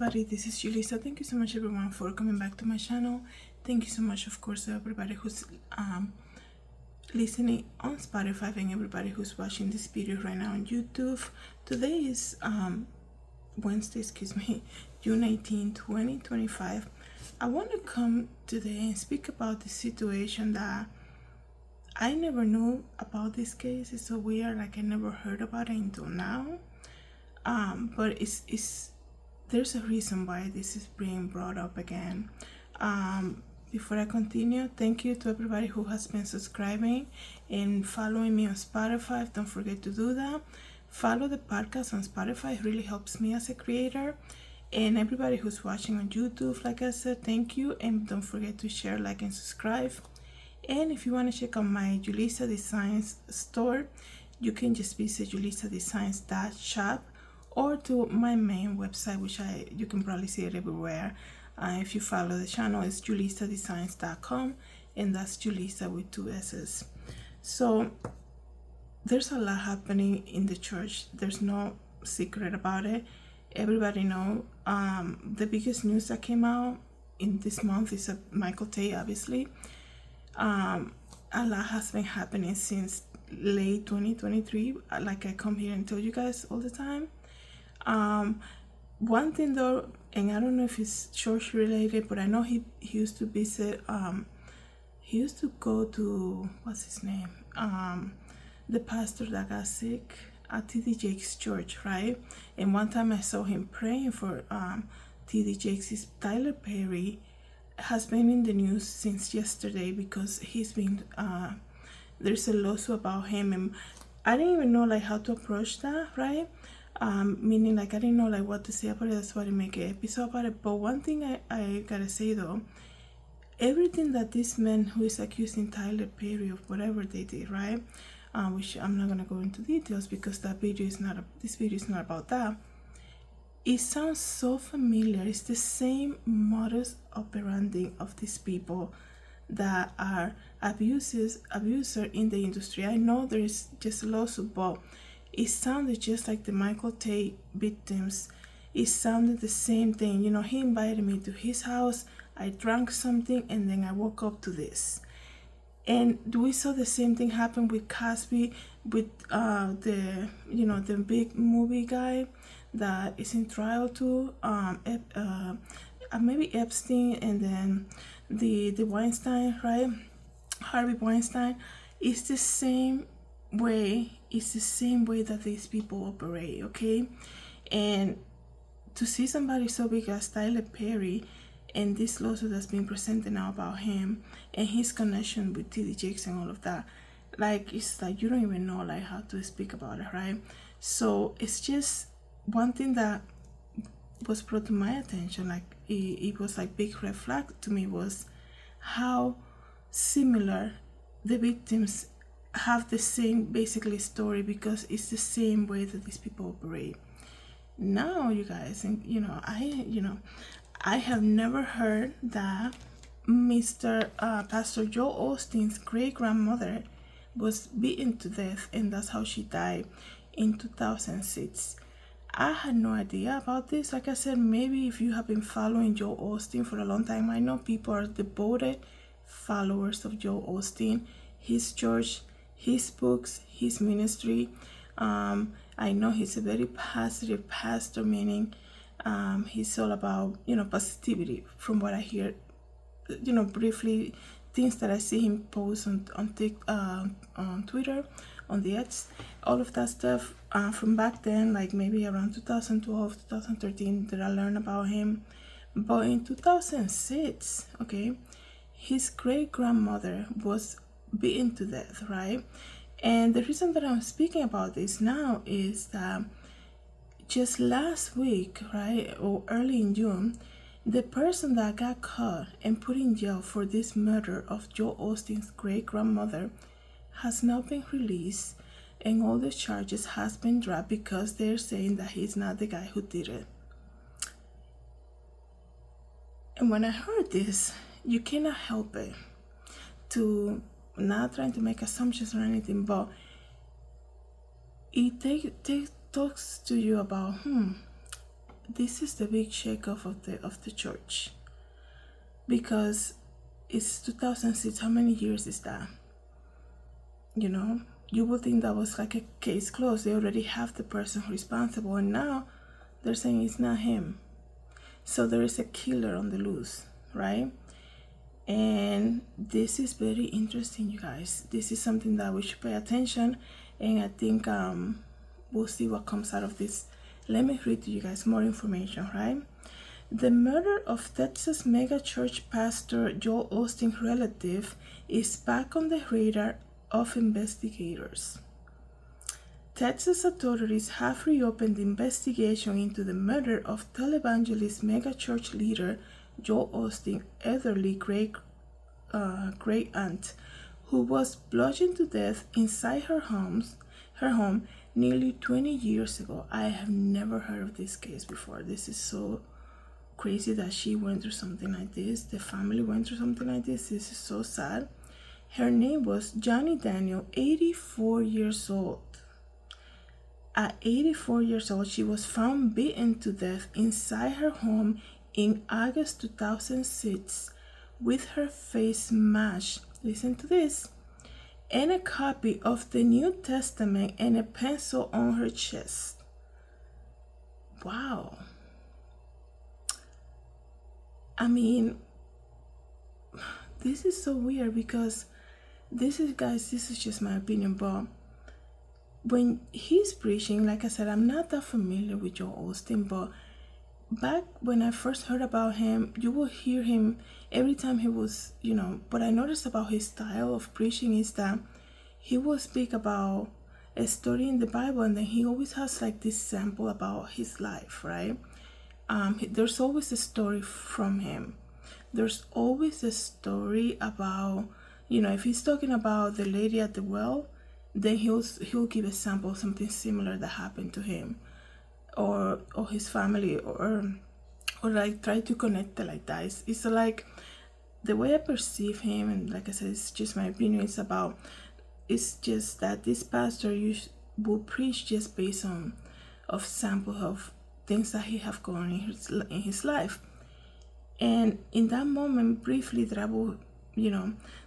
everybody, this is Julissa. Thank you so much everyone for coming back to my channel. Thank you so much, of course, to everybody who's listening on Spotify and everybody who's watching this video right now on YouTube. Today is Wednesday, June 18, 2025. I want to come today and speak about the situation that I never knew about. This case is so weird, like I never heard about it until now. But there's a reason why this is being brought up again. Before I continue, thank you to everybody who has been subscribing and following me on Spotify. Don't forget to do that. Follow the podcast on Spotify. It really helps me as a creator. And everybody who's watching on YouTube, like I said, thank you. And don't forget to share, like, and subscribe. And if you want to check out my Julissadesigns store, you can just visit julissadesigns.shop or to my main website, which you can probably see it everywhere. If you follow the channel, it's julissadesigns.com, and that's Julissa with 2 S's. So there's a lot happening in the church. There's no secret about it. Everybody know. The biggest news that came out in this month is Michael Tate, obviously. A lot has been happening since late 2023, like I come here and tell you guys all the time. One thing though, and I don't know if it's church related, but I know he used to visit, he used to go to, what's his name, the pastor that got sick at TD Jakes' church, right? And one time I saw him praying for TD Jakes. Tyler Perry has been in the news since yesterday because he's been there's a lawsuit about him, and I didn't even know like how to approach that, right? Meaning like I didn't know like what to say about it. That's why I make an episode about it. But one thing I gotta say though, everything that this man who is accusing Tyler Perry of whatever they did, right, which I'm not gonna go into details because this video is not about that. It sounds so familiar. It's the same modus operandi of these people that are abuser in the industry. I know there is just a lawsuit, but it sounded just like the Michael Tate victims. It sounded the same thing. You know, he invited me to his house, I drank something, and then I woke up to this. And we saw the same thing happen with Cosby, with the big movie guy that is in trial too, maybe Epstein, and then the Weinstein, right, Harvey Weinstein. It's the same way. It's the same way that these people operate, okay? And to see somebody so big as Tyler Perry and this lawsuit that's being presented now about him and his connection with TD Jakes and all of that, like, it's like you don't even know like how to speak about it, right? So it's just one thing that was brought to my attention, like it was like big red flag to me, was how similar the victims have the same basically story, because it's the same way that these people operate. Now you guys, and I have never heard that Mr. Pastor Joel Osteen's great grandmother was beaten to death, and that's how she died in 2006. I had no idea about this. Like I said, maybe if you have been following Joel Osteen for a long time, I know people are devoted followers of Joel Osteen, his church, his books, his ministry. I know he's a very positive pastor, meaning he's all about positivity, from what I hear, briefly, things that I see him post on Twitter, on the X, all of that stuff from back then, like maybe around 2012, 2013, that I learned about him. But in 2006, okay, his great grandmother was beaten to death, right? And the reason that I'm speaking about this now is that just last week, right, or early in June, the person that got caught and put in jail for this murder of Joel Osteen's great grandmother has now been released, and all the charges has been dropped because they're saying that he's not the guy who did it. And when I heard this, you cannot help it to, not trying to make assumptions or anything, but it talks to you about this is the big shakeup of the church, because it's 2006. How many years is that? You know, you would think that was like a case closed. They already have the person responsible, and now they're saying it's not him. So there is a killer on the loose, right? And this is very interesting, you guys. This is something that we should pay attention, and I think we'll see what comes out of this. Let me read to you guys more information, right? The murder of Texas megachurch pastor Joel Osteen relative is back on the radar of investigators. Texas authorities have reopened the investigation into the murder of televangelist megachurch leader Joel Osteen elderly great aunt, who was bludgeoned to death inside her home nearly 20 years ago. I have never heard of this case before. This is so crazy that she went through something like this. The family went through something like this. This is so sad. Her name was Johnny Daniel, 84 years old. At 84 years old, she was found beaten to death inside her home in August 2006 with her face smashed, listen to this, and a copy of the New Testament and a pencil on her chest. Wow. I mean, this is so weird, because this is, guys, this is just my opinion, but when he's preaching, like I said, I'm not that familiar with Joel Osteen, but back when I first heard about him, you will hear him every time he was, what I noticed about his style of preaching is that he will speak about a story in the Bible, and then he always has like this sample about his life, right? There's always a story from him. There's always a story about, if he's talking about the lady at the well, then he'll give a sample of something similar that happened to him or his family, or like try to connect it like that. It's like the way I perceive him, and like I said, it's just my opinion. It's just that this pastor will preach just based on of sample of things that he have gone in his life. And in that moment, briefly, that I will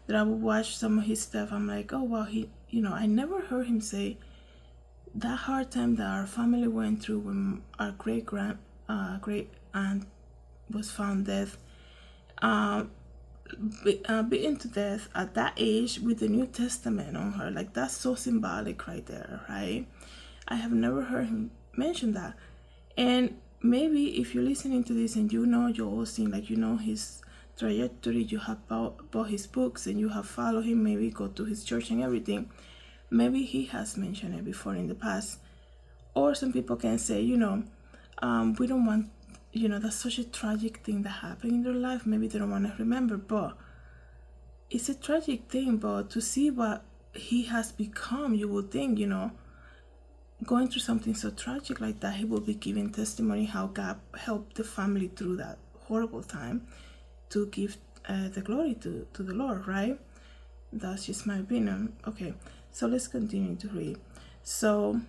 watch some of his stuff, I'm like, oh wow, I never heard him say that hard time that our family went through when our great aunt was found dead, beaten to death at that age with the New Testament on her. Like, that's so symbolic right there, right? I have never heard him mention that. And maybe if you're listening to this and you know Joel Osteen, like his trajectory, you have bought his books and you have followed him, maybe go to his church and everything, maybe he has mentioned it before in the past. Or some people can say, we don't want, that's such a tragic thing that happened in their life, maybe they don't want to remember, but it's a tragic thing. But to see what he has become, you would think, going through something so tragic like that, he will be giving testimony how God helped the family through that horrible time to give the glory to the Lord, right? That's just my opinion. Okay, so let's continue to read. So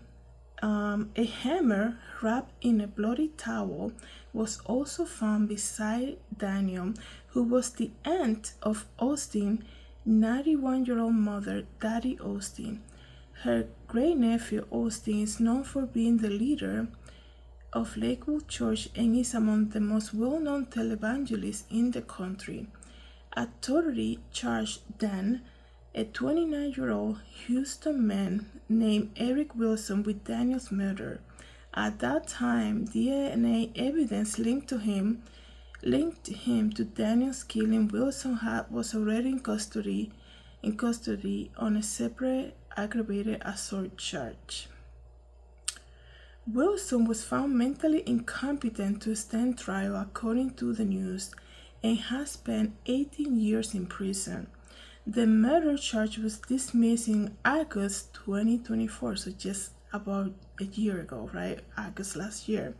a hammer wrapped in a bloody towel was also found beside Daniel, who was the aunt of Osteen, 91-year-old mother, Daddy Osteen. Her great-nephew Osteen is known for being the leader of Lakewood Church and is among the most well-known televangelists in the country. Authorities charged Dan, a 29-year-old Houston man named Eric Wilson, with Daniel's murder. At that time, DNA evidence linked him to Daniel's killing. Wilson was already in custody on a separate aggravated assault charge. Wilson was found mentally incompetent to stand trial, according to the news, and has spent 18 years in prison. The murder charge was dismissed in August 2024, so just about a year ago, right? August last year.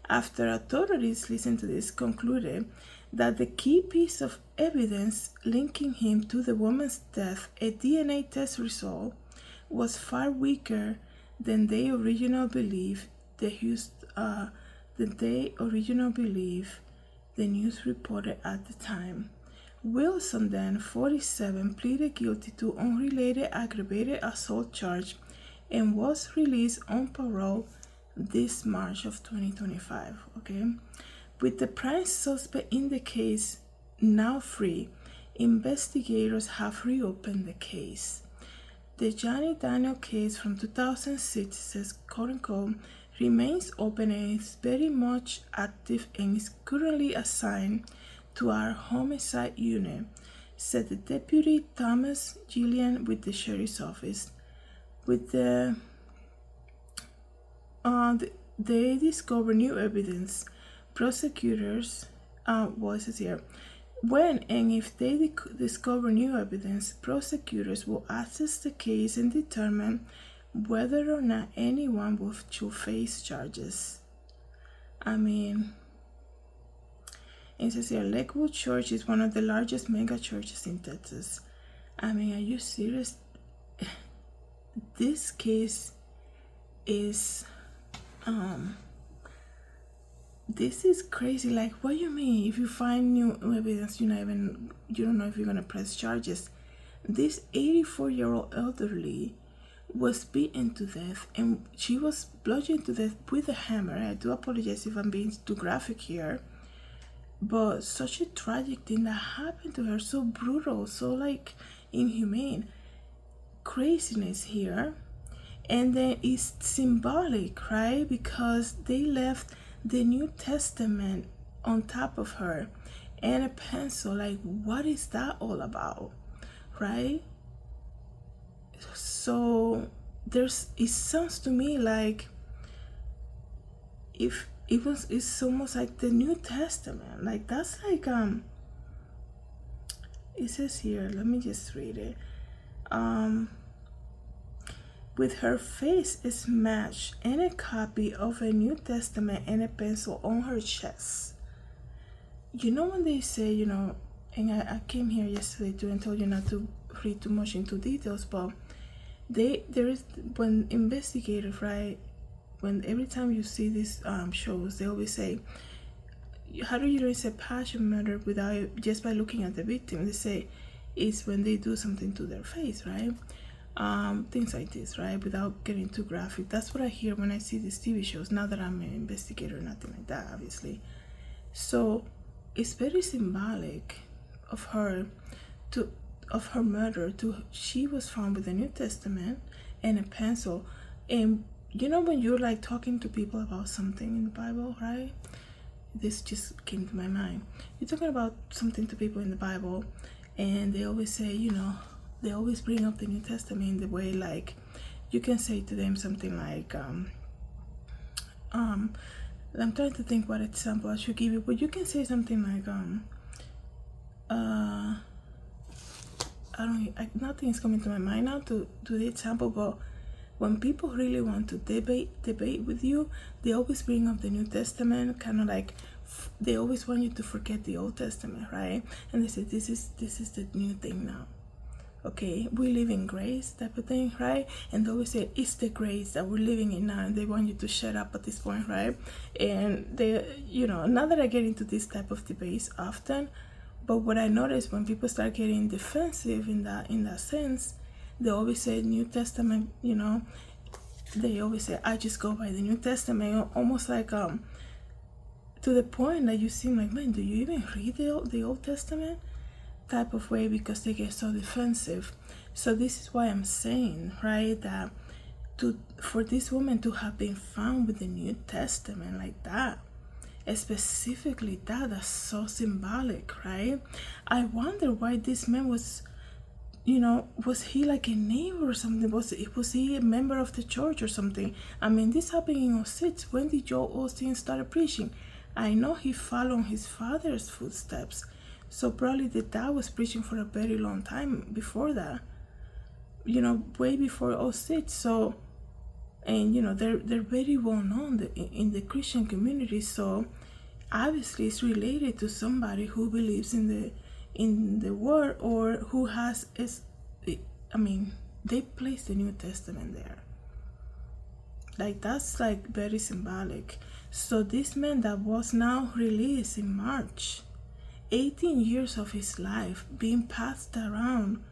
After authorities, listen to this, concluded that the key piece of evidence linking him to the woman's death, a DNA test result, was far weaker than they originally believed. The that they originally believed the news reported at the time. Wilson, then 47, pleaded guilty to unrelated aggravated assault charge and was released on parole this March of 2025. Okay, with the prime suspect in the case now free, investigators have reopened the case. The Johnny Daniel case from 2006, says quote unquote, remains open and is very much active and is currently assigned to our homicide unit, said the Deputy Thomas Gillian with the Sheriff's Office. With they discover new evidence. Prosecutors, voices here. When and if they discover new evidence, prosecutors will assess the case and determine whether or not anyone should face charges. I mean, it says here, Lakewood Church is one of the largest mega churches in Texas. I mean, are you serious? This case is, this is crazy. Like, what do you mean? If you find new evidence, you don't know if you're gonna press charges. This 84-year-old elderly was beaten to death, and she was bludgeoned to death with a hammer. I do apologize if I'm being too graphic here, but such a tragic thing that happened to her, so brutal, so like inhumane. Craziness here. And then it's symbolic, right? Because they left the New Testament on top of her and a pencil. Like, what is that all about, right? So it sounds to me like if it's almost like the New Testament. Like, that's like it says here, let me just read it. With her face smashed and a copy of a New Testament and a pencil on her chest. You know when they say, and I came here yesterday too and told you not to read too much into details, but when investigators, right, when every time you see these shows, they always say, how do you know it's a passion murder just by looking at the victim? They say it's when they do something to their face, right? Things like this, right? Without getting too graphic. That's what I hear when I see these TV shows. Not that I'm an investigator or nothing like that, obviously. So it's very symbolic of her murder. She was found with the New Testament and a pencil. And when you're like talking to people about something in the Bible, right? This just came to my mind. You're talking about something to people in the Bible, and they always say, they always bring up the New Testament in the way, like, you can say to them something like, I'm trying to think what example I should give you, but you can say something like, nothing is coming to my mind now to the example, but when people really want to debate with you, they always bring up the New Testament, kind of like, they always want you to forget the Old Testament, right? And they say, this is the new thing now. Okay, we live in grace type of thing, right? And they always say it's the grace that we're living in now, and they want you to shut up at this point, right? And they, not that I get into this type of debates often, but what I notice when people start getting defensive in that sense, they always say New Testament, they always say, I just go by the New Testament, almost like to the point that you seem like, man, do you even read the Old Testament? Type of way, because they get so defensive. So this is why I'm saying, right, that for this woman to have been found with the New Testament like that, specifically that's so symbolic, right? I wonder why this man was he like a neighbor or something? Was he a member of the church or something? I mean, this happened in 06. When did Joel Osteen start preaching? I know he followed his father's footsteps. So probably the dad was preaching for a very long time before that, way before 06. So, and they're very well known in the Christian community. So obviously it's related to somebody who believes in the word, or who they place the New Testament there. Like, that's like very symbolic. So this man that was now released in March, 18 years of his life being passed around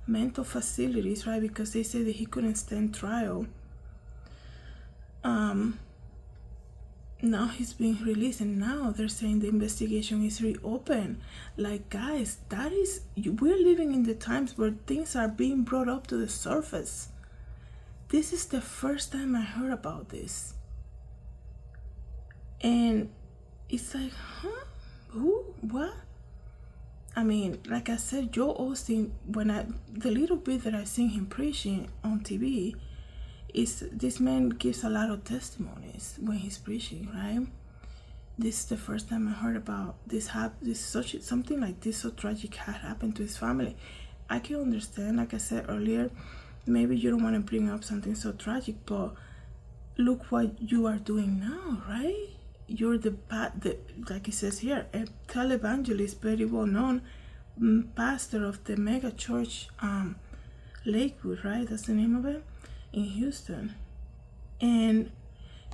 mental facilities, right? Because they said that he couldn't stand trial. Now he's being released, and now they're saying the investigation is reopened. Like, guys, we're living in the times where things are being brought up to the surface. This is the first time I heard about this, and it's like, huh? Who? What? I mean, like I said, Joel Osteen, the little bit that I've seen him preaching on TV, is this man gives a lot of testimonies when he's preaching, right? This is the first time I heard about something like this so tragic had happened to his family. I can understand, like I said earlier, maybe you don't want to bring up something so tragic, but look what you are doing now, right? You're like it says here, a televangelist, very well known pastor of the mega church Lakewood, right? That's the name of it, in Houston. And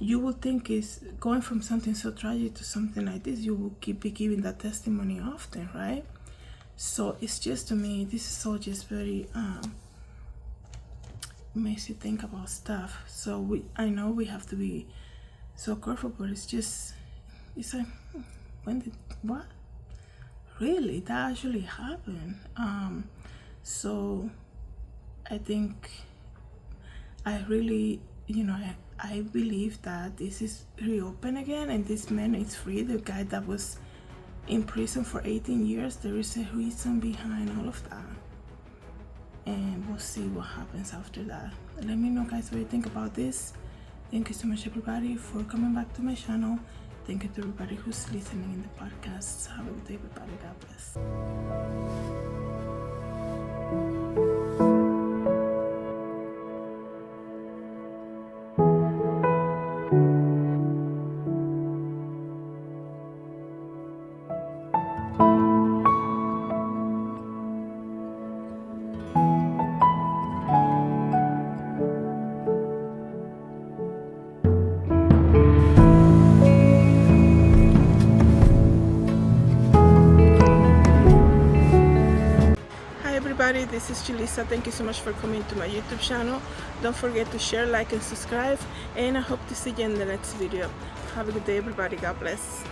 you would think is going from something so tragic to something like this, you will be giving that testimony often, right? So it's just, to me, this is all just very makes you think about stuff. So I know we have to be so careful, but it's like, what? Really? That actually happened? So I think I really, I believe that this is reopened again, and this man is free. The guy that was in prison for 18 years, there is a reason behind all of that. And we'll see what happens after that. Let me know, guys, what you think about this. Thank you so much, everybody, for coming back to my channel. Thank you to everybody who's listening in the podcast. Have a good day, everybody. God bless. This is Julissa. Thank you so much for coming to my YouTube channel. Don't forget to share, like, and subscribe, and I hope to see you in the next video. Have a good day, everybody. God bless.